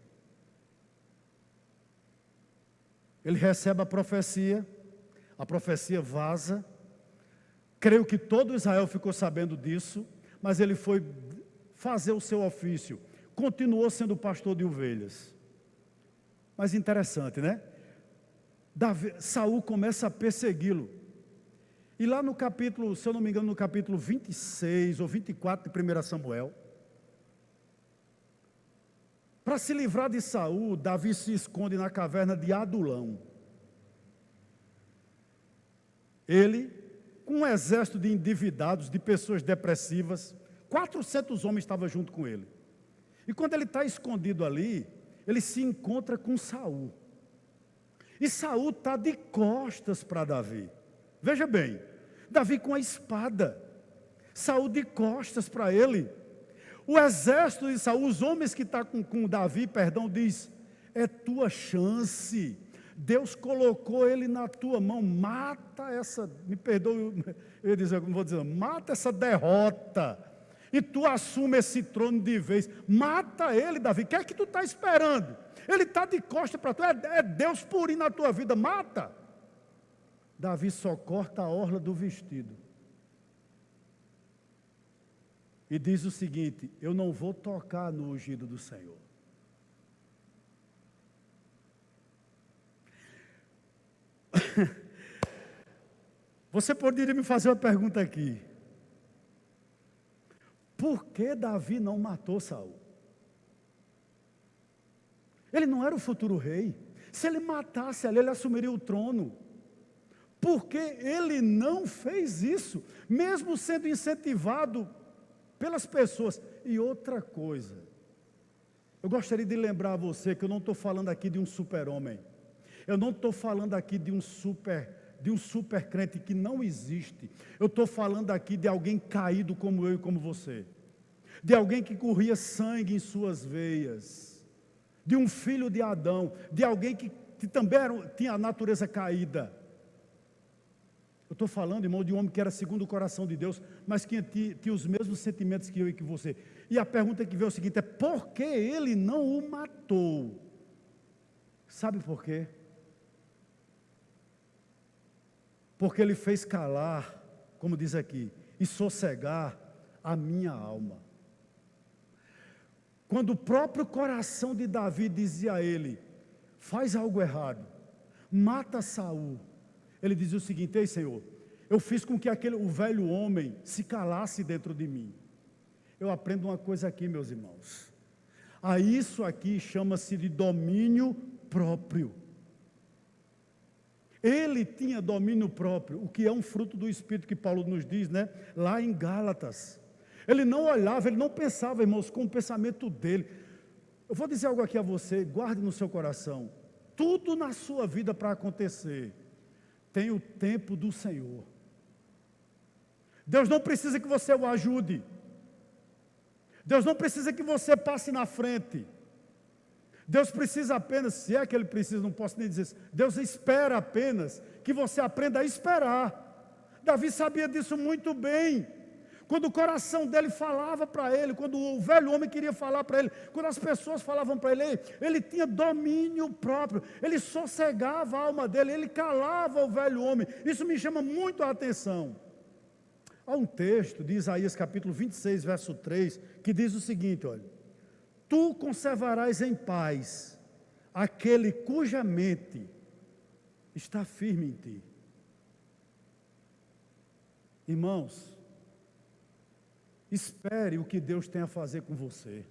[SPEAKER 1] Ele recebe a profecia vaza. Creio que todo Israel ficou sabendo disso, mas ele foi fazer o seu ofício, continuou sendo pastor de ovelhas. Mas interessante, né? Saul começa a persegui-lo. E lá no capítulo, se eu não me engano, no capítulo 26 ou 24 de 1 Samuel, para se livrar de Saul, Davi se esconde na caverna de Adulão. Ele, com um exército de endividados, de pessoas depressivas, 400 homens estavam junto com ele. E quando ele está escondido ali, ele se encontra com Saul. E Saul está de costas para Davi. Veja bem, Davi com a espada, Saul de costas para ele. O exército de Saul, os homens que estão com Davi, diz: é tua chance. Deus colocou ele na tua mão, mata essa, me perdoe, eu ia dizer, não vou dizer, mata essa derrota, e tu assume esse trono de vez, mata ele, Davi. O que é que tu está esperando? Ele está de costas para tu, é Deus purinho na tua vida, mata. Davi só corta a orla do vestido, e diz o seguinte: eu não vou tocar no ungido do Senhor. Você poderia me fazer uma pergunta aqui: por que Davi não matou Saul? Ele não era o futuro rei. Se ele matasse ali, ele assumiria o trono. Por que ele não fez isso, mesmo sendo incentivado pelas pessoas? E outra coisa, eu gostaria de lembrar a você que eu não estou falando aqui de um super-homem. Eu não estou falando aqui de um super crente que não existe. Eu estou falando aqui de alguém caído como eu e como você. De alguém que corria sangue em suas veias. De um filho de Adão. De alguém que também tinha a natureza caída. Eu estou falando, irmão, de um homem que era segundo o coração de Deus, mas que tinha os mesmos sentimentos que eu e que você. E a pergunta que veio é o seguinte: por que ele não o matou? Sabe por quê? Porque ele fez calar como diz aqui, e sossegar a minha alma. Quando o próprio coração de Davi dizia a ele, faz algo errado, mata Saul, ele dizia o seguinte: ei Senhor, eu fiz com que o velho homem se calasse dentro de mim. Eu aprendo uma coisa aqui, meus irmãos. A isso aqui chama-se de domínio próprio. Ele tinha domínio próprio, o que é um fruto do Espírito que Paulo nos diz, né? Lá em Gálatas. Ele não olhava, ele não pensava, irmãos, com o pensamento dele. Eu vou dizer algo aqui a você, guarde no seu coração. Tudo na sua vida para acontecer tem o tempo do Senhor. Deus não precisa que você o ajude. Deus não precisa que você passe na frente. Deus precisa apenas, se é que Ele precisa, não posso nem dizer isso, Deus espera apenas que você aprenda a esperar. Davi sabia disso muito bem. Quando o coração dele falava para ele, quando o velho homem queria falar para ele, quando as pessoas falavam para ele, ele tinha domínio próprio, ele sossegava a alma dele, ele calava o velho homem. Isso me chama muito a atenção. Há um texto de Isaías capítulo 26, verso 3, que diz o seguinte, olha: tu conservarás em paz aquele cuja mente está firme em ti. Irmãos, espere o que Deus tem a fazer com você.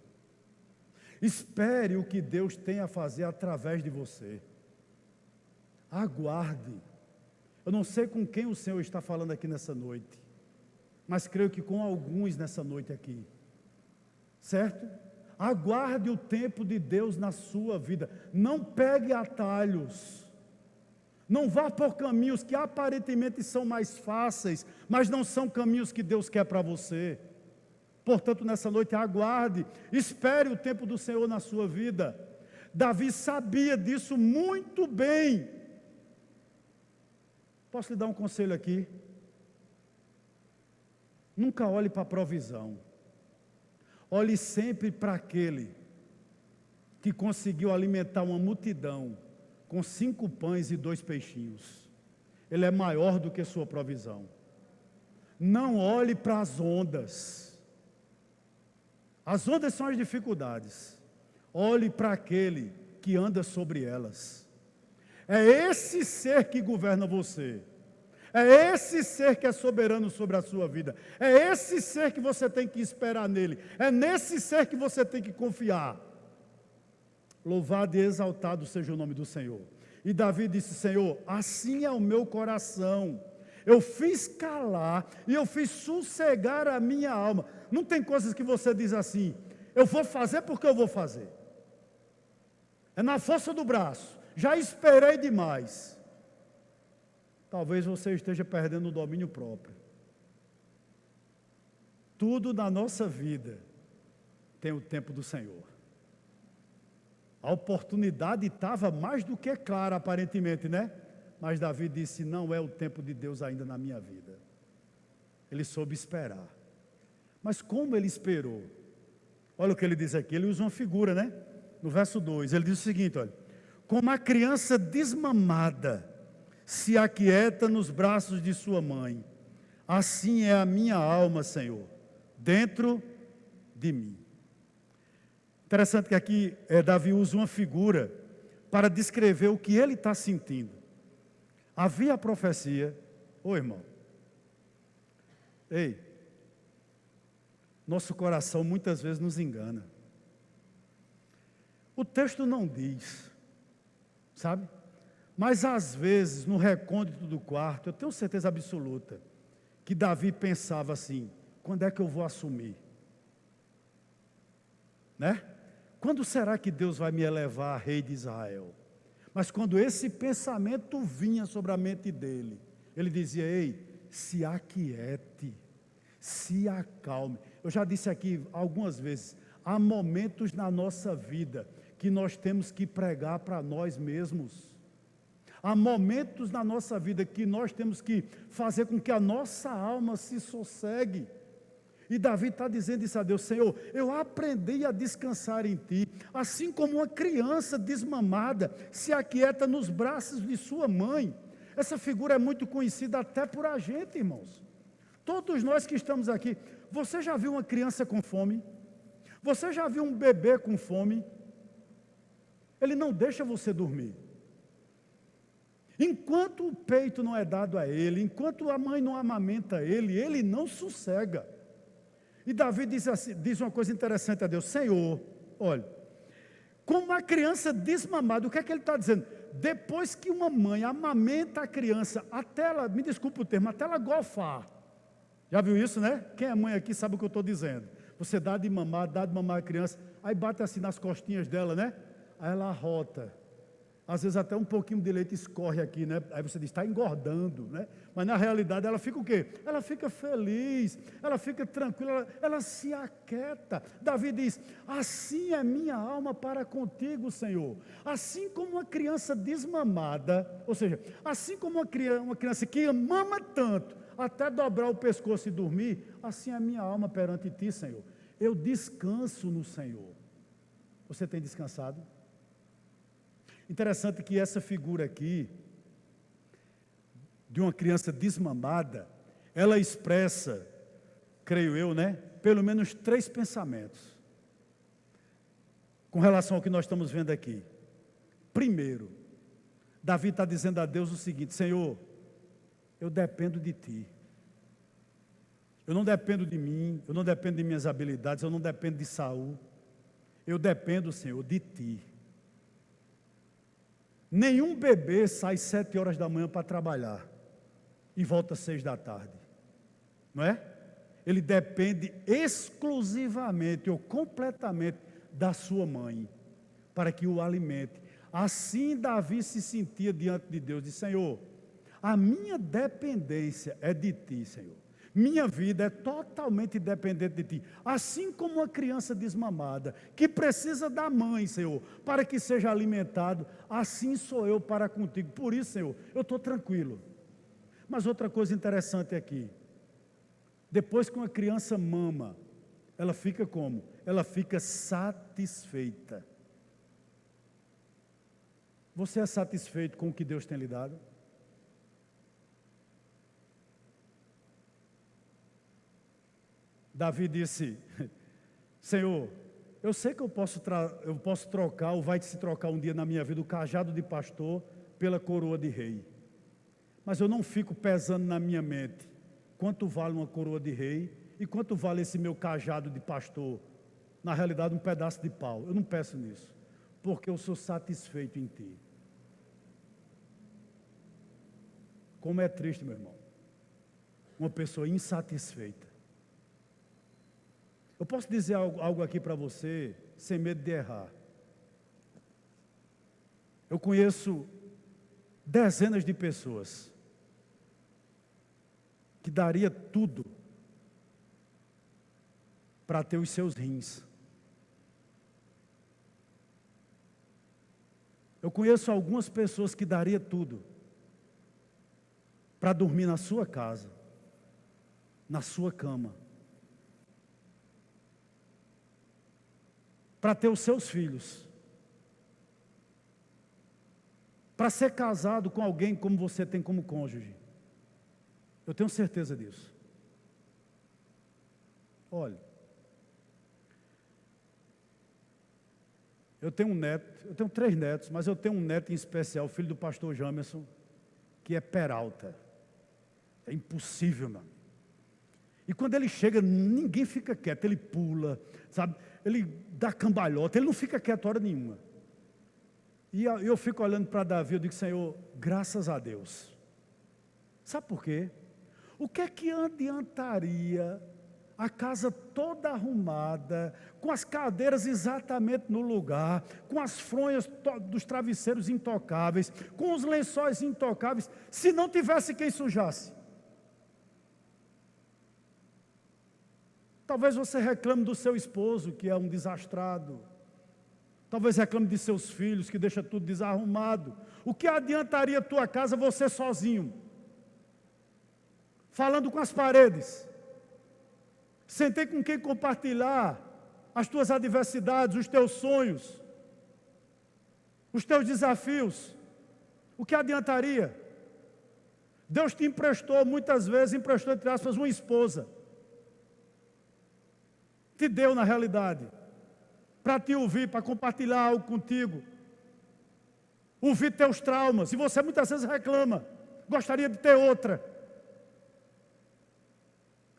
[SPEAKER 1] Espere o que Deus tem a fazer através de você. Aguarde. Eu não sei com quem o Senhor está falando aqui nessa noite, mas creio que com alguns nessa noite aqui. Certo? Aguarde o tempo de Deus na sua vida. Não pegue atalhos. Não vá por caminhos que aparentemente são mais fáceis, mas não são caminhos que Deus quer para você. Portanto, nessa noite, aguarde, espere o tempo do Senhor na sua vida. Davi sabia disso muito bem. Posso lhe dar um conselho aqui? Nunca olhe para a provisão. Olhe sempre para aquele que conseguiu alimentar uma multidão com 5 pães e 2 peixinhos. Ele é maior do que sua provisão. Não olhe para as ondas. As ondas são as dificuldades. Olhe para aquele que anda sobre elas. É esse ser que governa você. É esse ser que é soberano sobre a sua vida. É esse ser que você tem que esperar nele. É nesse ser que você tem que confiar. Louvado e exaltado seja o nome do Senhor. E Davi disse: Senhor, assim é o meu coração. Eu fiz calar e eu fiz sossegar a minha alma. Não tem coisas que você diz assim: eu vou fazer porque eu vou fazer. É na força do braço. Já esperei demais. Talvez você esteja perdendo o domínio próprio. Tudo na nossa vida tem o tempo do Senhor. A oportunidade estava mais do que clara, aparentemente, né? Mas Davi disse: não é o tempo de Deus ainda na minha vida. Ele soube esperar. Mas como ele esperou? Olha o que ele diz aqui, ele usa uma figura, né? No verso 2, ele diz o seguinte, olha: como a criança desmamada se aquieta nos braços de sua mãe, assim é a minha alma, Senhor, dentro de mim. Interessante que aqui Davi usa uma figura para descrever o que ele está sentindo. Havia a profecia, irmão, nosso coração muitas vezes nos engana. O texto não diz, sabe? Mas às vezes, no recôndito do quarto, eu tenho certeza absoluta que Davi pensava assim: quando é que eu vou assumir? Né? Quando será que Deus vai me elevar a rei de Israel? Mas quando esse pensamento vinha sobre a mente dele, ele dizia: ei, se aquiete, se acalme. Eu já disse aqui algumas vezes, há momentos na nossa vida que nós temos que pregar para nós mesmos. Há momentos na nossa vida que nós temos que fazer com que a nossa alma se sossegue. E Davi está dizendo isso a Deus: Senhor, eu aprendi a descansar em Ti, assim como uma criança desmamada se aquieta nos braços de sua mãe. Essa figura é muito conhecida até por a gente, irmãos. Todos nós que estamos aqui, você já viu uma criança com fome? Você já viu um bebê com fome? Ele não deixa você dormir. Enquanto o peito não é dado a ele, enquanto a mãe não amamenta ele, ele não sossega. E Davi diz uma coisa interessante a Deus: Senhor, olha, como uma criança desmamada, o que é que ele está dizendo? Depois que uma mãe amamenta a criança, até ela, me desculpe o termo, até ela golfar. Já viu isso, né? Quem é mãe aqui sabe o que eu estou dizendo. Você dá de mamar a criança, aí bate assim nas costinhas dela, né? Aí ela arrota. Às vezes até um pouquinho de leite escorre aqui, né? Aí você diz, está engordando, né? Mas na realidade ela fica o quê? Ela fica feliz, ela fica tranquila, ela se aquieta. Davi diz, assim é minha alma para contigo, Senhor. Assim como uma criança desmamada, ou seja, assim como uma criança que mama tanto, até dobrar o pescoço e dormir, assim é a minha alma perante ti, Senhor. Eu descanso no Senhor. Você tem descansado? Interessante que essa figura aqui, de uma criança desmamada, ela expressa, creio eu, né, pelo menos 3 pensamentos, com relação ao que nós estamos vendo aqui. Primeiro, Davi está dizendo a Deus o seguinte: Senhor, eu dependo de Ti. Eu não dependo de mim, eu não dependo de minhas habilidades, eu não dependo de Saul. Eu dependo, Senhor, de Ti. Nenhum bebê sai 7 horas da manhã para trabalhar e volta às 6 da tarde, não é? Ele depende exclusivamente ou completamente da sua mãe, para que o alimente. Assim Davi se sentia diante de Deus, disse: Senhor, a minha dependência é de Ti, Senhor. Minha vida é totalmente dependente de Ti. Assim como uma criança desmamada, que precisa da mãe, Senhor, para que seja alimentado, assim sou eu para contigo. Por isso, Senhor, eu estou tranquilo. Mas outra coisa interessante aqui, depois que uma criança mama, ela fica como? Ela fica satisfeita. Você é satisfeito com o que Deus tem lhe dado? Davi disse: Senhor, eu sei que eu posso trocar, ou vai se trocar um dia na minha vida, o cajado de pastor pela coroa de rei. Mas eu não fico pesando na minha mente quanto vale uma coroa de rei e quanto vale esse meu cajado de pastor. Na realidade, um pedaço de pau. Eu não peço nisso, porque eu sou satisfeito em Ti. Como é triste, meu irmão, uma pessoa insatisfeita. Eu posso dizer algo aqui para você, sem medo de errar. Eu conheço dezenas de pessoas que daria tudo para ter os seus rins. Eu conheço algumas pessoas que daria tudo para dormir na sua casa, na sua cama, para ter os seus filhos, para ser casado com alguém como você tem como cônjuge. Eu tenho certeza disso. Olha, eu tenho um neto, eu tenho 3 netos, mas eu tenho um neto em especial, filho do pastor Jamerson, que é peralta. É impossível, mano. E quando ele chega, ninguém fica quieto, ele pula, sabe? Ele dá cambalhota, ele não fica quieto hora nenhuma. E eu fico olhando para Davi, eu digo: Senhor, graças a Deus. Sabe por quê? O que é que adiantaria a casa toda arrumada, com as cadeiras exatamente no lugar, com as fronhas dos travesseiros intocáveis, com os lençóis intocáveis, se não tivesse quem sujasse? Talvez você reclame do seu esposo, que é um desastrado. Talvez reclame de seus filhos, que deixa tudo desarrumado. O que adiantaria a tua casa você sozinho? Falando com as paredes. Sem ter com quem compartilhar as tuas adversidades, os teus sonhos, os teus desafios. O que adiantaria? Deus te emprestou, muitas vezes, emprestou, entre aspas, uma esposa. Te deu, na realidade, para te ouvir, para compartilhar algo contigo. Ouvir teus traumas. E você muitas vezes reclama. Gostaria de ter outra.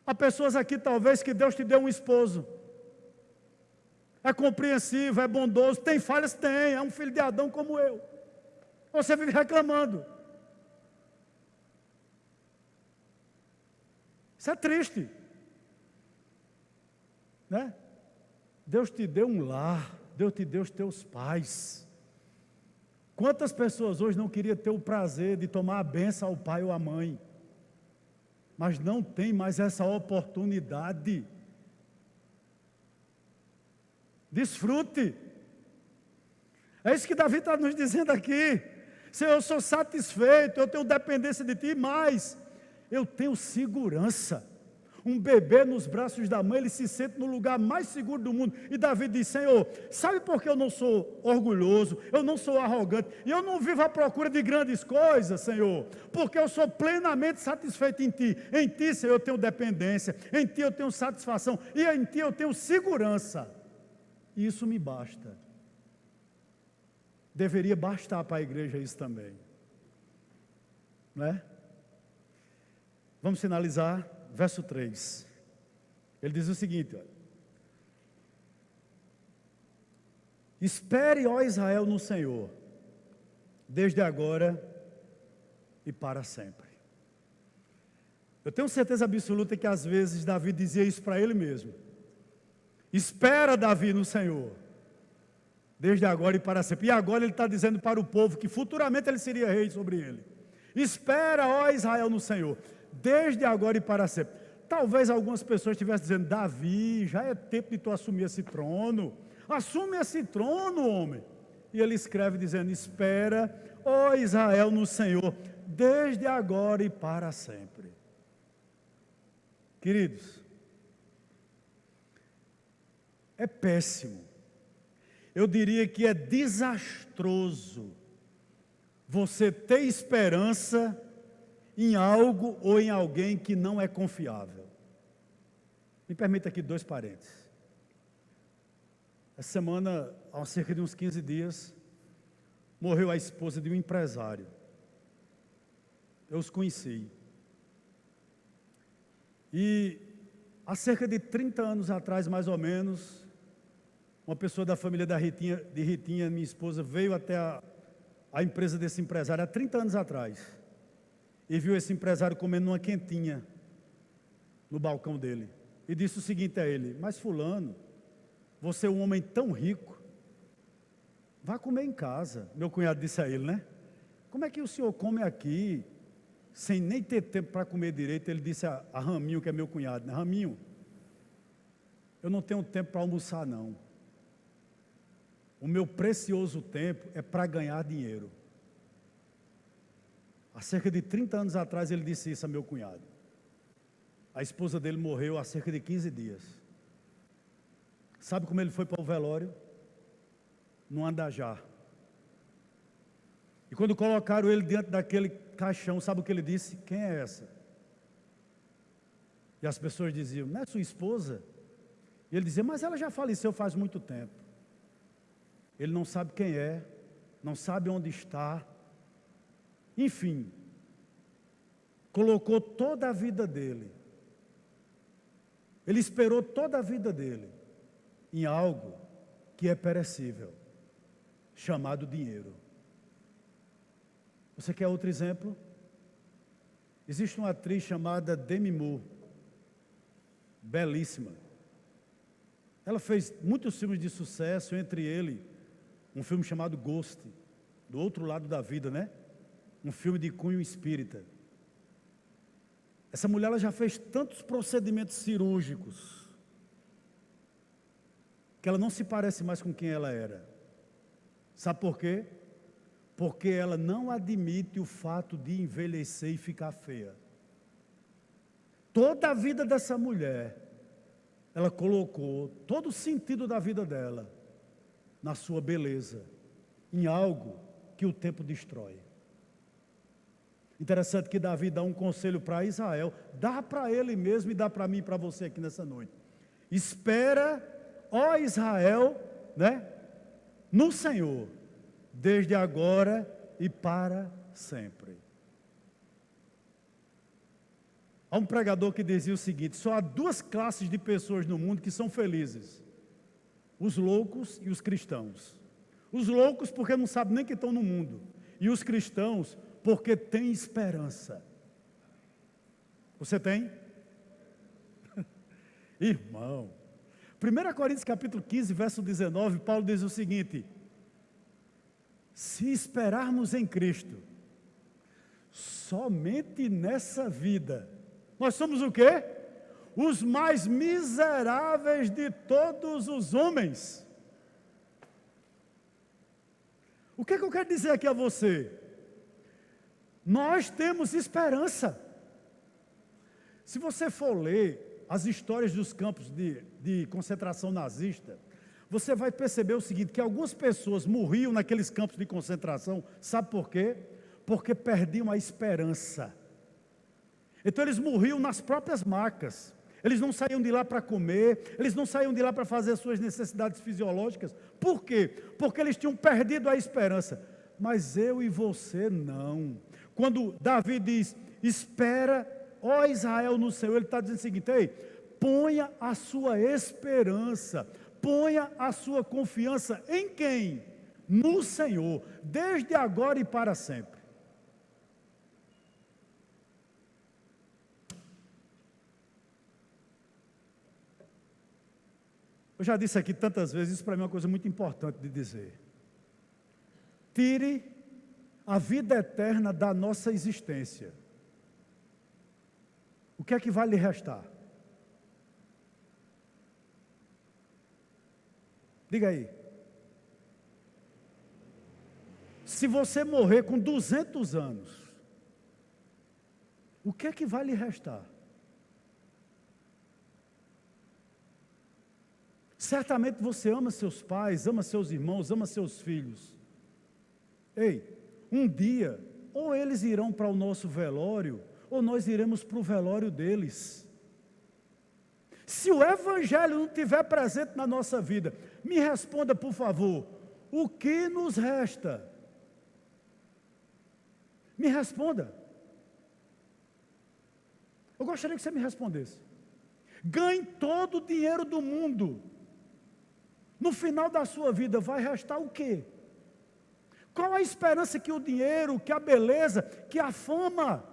[SPEAKER 1] Há pessoas aqui, talvez, que Deus te deu um esposo. É compreensivo, é bondoso. Tem falhas? Tem. É um filho de Adão como eu. Você vive reclamando. Isso é triste. Né? Deus te deu um lar. Deus te deu os teus pais. Quantas pessoas hoje não queriam ter o prazer de tomar a bênção ao pai ou à mãe? Mas não tem mais essa oportunidade. Desfrute. É isso que Davi está nos dizendo aqui. Senhor, eu sou satisfeito, eu tenho dependência de Ti, mas eu tenho segurança. Um bebê nos braços da mãe, ele se sente no lugar mais seguro do mundo. E Davi diz, Senhor, sabe por que eu não sou orgulhoso, eu não sou arrogante, e eu não vivo à procura de grandes coisas, Senhor? Porque eu sou plenamente satisfeito em Ti. Em Ti, Senhor, eu tenho dependência, em Ti eu tenho satisfação, e em Ti eu tenho segurança. E isso me basta. Deveria bastar para a igreja isso também. Não é? Vamos finalizar. Verso 3, ele diz o seguinte, olha, espere, ó Israel, no Senhor, desde agora e para sempre. Eu tenho certeza absoluta que às vezes Davi dizia isso para ele mesmo. Espera, Davi, no Senhor, desde agora e para sempre. E agora ele está dizendo para o povo que futuramente ele seria rei sobre ele. Espera, ó Israel, no Senhor, desde agora e para sempre. Talvez algumas pessoas estivessem dizendo, Davi, já é tempo de tu assumir esse trono. Assume esse trono, homem. E ele escreve dizendo, espera, ó Israel, no Senhor, desde agora e para sempre. Queridos, é péssimo. Eu diria que é desastroso você ter esperança em algo ou em alguém que não é confiável. Me permita aqui 2 parênteses. Essa semana, há cerca de uns 15 dias, morreu a esposa de um empresário. Eu os conheci. E há cerca de 30 anos atrás, mais ou menos, uma pessoa da família de Ritinha, minha esposa, veio até a empresa desse empresário há 30 anos atrás. E viu esse empresário comendo uma quentinha no balcão dele. E disse o seguinte a ele, mas fulano, você é um homem tão rico, vá comer em casa. Meu cunhado disse a ele, né? Como é que o senhor come aqui, sem nem ter tempo para comer direito? Ele disse a Raminho, que é meu cunhado, né? Raminho, eu não tenho tempo para almoçar não. O meu precioso tempo é para ganhar dinheiro. Há cerca de 30 anos atrás ele disse isso a meu cunhado. A esposa dele morreu há cerca de 15 dias. Sabe como ele foi para o velório? No Andajá. E quando colocaram ele diante daquele caixão, sabe o que ele disse? Quem é essa? E as pessoas diziam, não é sua esposa? E ele dizia, mas ela já faleceu faz muito tempo. Ele não sabe quem é, não sabe onde está. Enfim, colocou toda a vida dele, ele esperou toda a vida dele em algo que é perecível, chamado dinheiro. Você quer outro exemplo? Existe uma atriz chamada Demi Moore, belíssima. Ela fez muitos filmes de sucesso, entre eles, um filme chamado Ghost, do outro lado da vida, né? Um filme de cunho espírita. Essa mulher ela já fez tantos procedimentos cirúrgicos que ela não se parece mais com quem ela era. Sabe por quê? Porque ela não admite o fato de envelhecer e ficar feia. Toda a vida dessa mulher, ela colocou todo o sentido da vida dela na sua beleza, em algo que o tempo destrói. Interessante que Davi dá um conselho para Israel, dá para ele mesmo e dá para mim e para você aqui nessa noite. Espera, ó Israel, né, no Senhor, desde agora e para sempre. Há um pregador que dizia o seguinte: só há duas classes de pessoas no mundo que são felizes: os loucos e os cristãos. Os loucos porque não sabem nem que estão no mundo, e os cristãos porque têm esperança. Você tem? Irmão, 1 Coríntios capítulo 15, verso 19, Paulo diz o seguinte: se esperarmos em Cristo, somente nessa vida, nós somos o quê? Os mais miseráveis de todos os homens. O que eu quero dizer aqui a você? Nós temos esperança. Se você for ler as histórias dos campos de concentração nazista, você vai perceber o seguinte, que algumas pessoas morriam naqueles campos de concentração, sabe por quê? Porque perdiam a esperança. Então eles morriam nas próprias macas. Eles não saíam de lá para comer, eles não saíam de lá para fazer as suas necessidades fisiológicas. Por quê? Porque eles tinham perdido a esperança. Mas eu e você não. Quando Davi diz, espera, ó Israel, no Senhor, ele está dizendo o seguinte: ei, ponha a sua esperança, ponha a sua confiança em quem? No Senhor, desde agora e para sempre. Eu já disse aqui tantas vezes, isso para mim é uma coisa muito importante de dizer. Tire a vida eterna da nossa existência. O que é que vai lhe restar? Diga aí. Se você morrer com 200 anos, o que é que vai lhe restar? Certamente você ama seus pais, ama seus irmãos, ama seus filhos. Ei, um dia, ou eles irão para o nosso velório, ou nós iremos para o velório deles. Se o Evangelho não estiver presente na nossa vida, me responda, por favor, o que nos resta? Me responda. Eu gostaria que você me respondesse. Ganhe todo o dinheiro do mundo. No final da sua vida vai restar o quê? Qual a esperança que o dinheiro, que a beleza, que a fama,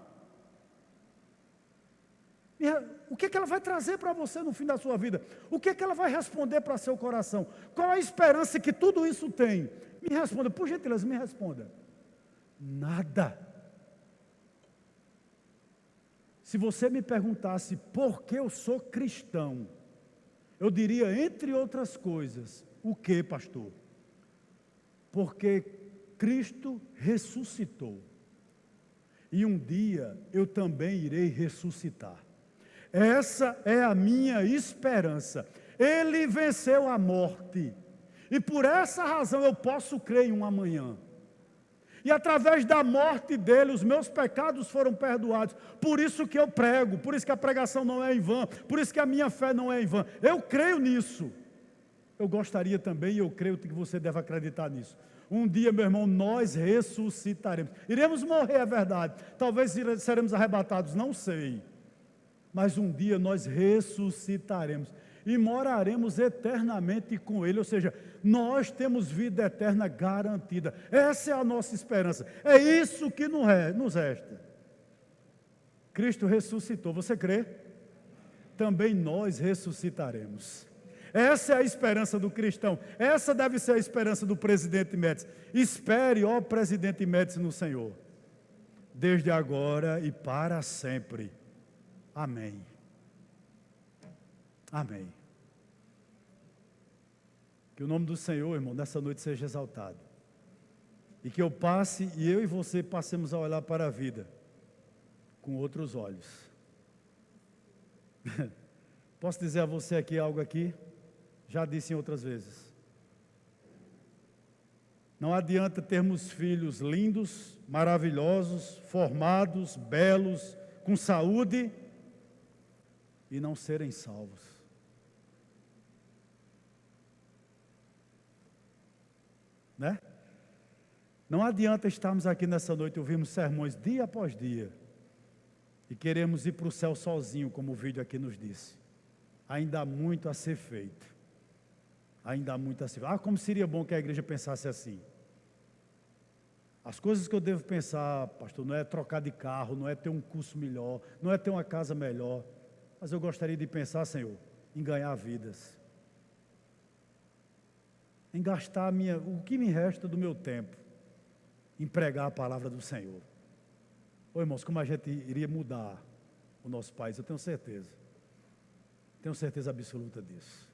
[SPEAKER 1] o que ela vai trazer para você no fim da sua vida? O que ela vai responder para seu coração? Qual a esperança que tudo isso tem? Me responda, por gentileza, me responda. Nada. Se você me perguntasse por que eu sou cristão, eu diria, entre outras coisas, o que, pastor? Porque Cristo ressuscitou. E um dia eu também irei ressuscitar. Essa é a minha esperança. Ele venceu a morte. E por essa razão eu posso crer em um amanhã. E através da morte dele, os meus pecados foram perdoados. Por isso que eu prego, por isso que a pregação não é em vão, por isso que a minha fé não é em vão. Eu creio nisso. Eu gostaria também, e eu creio que você deve acreditar nisso. Um dia, meu irmão, nós ressuscitaremos. Iremos morrer, é verdade. Talvez seremos arrebatados, não sei. Mas um dia nós ressuscitaremos. E moraremos eternamente com Ele. Ou seja, nós temos vida eterna garantida. Essa é a nossa esperança. É isso que nos resta. Cristo ressuscitou. Você crê? Também nós ressuscitaremos. Essa é a esperança do cristão. Essa deve ser a esperança do presidente Médici. Espere, ó presidente Médici, no Senhor. Desde agora e para sempre. Amém. Amém. Que o nome do Senhor, irmão, nessa noite seja exaltado. E que eu passe, e eu e você passemos a olhar para a vida com outros olhos. Posso dizer a você aqui algo aqui? Já disse em outras vezes. Não adianta termos filhos lindos, maravilhosos, formados, belos, com saúde e não serem salvos. Né? Não adianta estarmos aqui nessa noite e ouvirmos sermões dia após dia e queremos ir para o céu sozinho, como o vídeo aqui nos disse. Ainda há muito a ser feito. Ainda há muito a ser feito. Como seria bom que a igreja pensasse assim. As coisas que eu devo pensar, pastor, não é trocar de carro, não é ter um curso melhor, não é ter uma casa melhor, mas eu gostaria de pensar, Senhor, em ganhar vidas, em gastar o que me resta do meu tempo, em pregar a palavra do Senhor. Ô irmãos, como a gente iria mudar o nosso país, eu tenho certeza absoluta disso.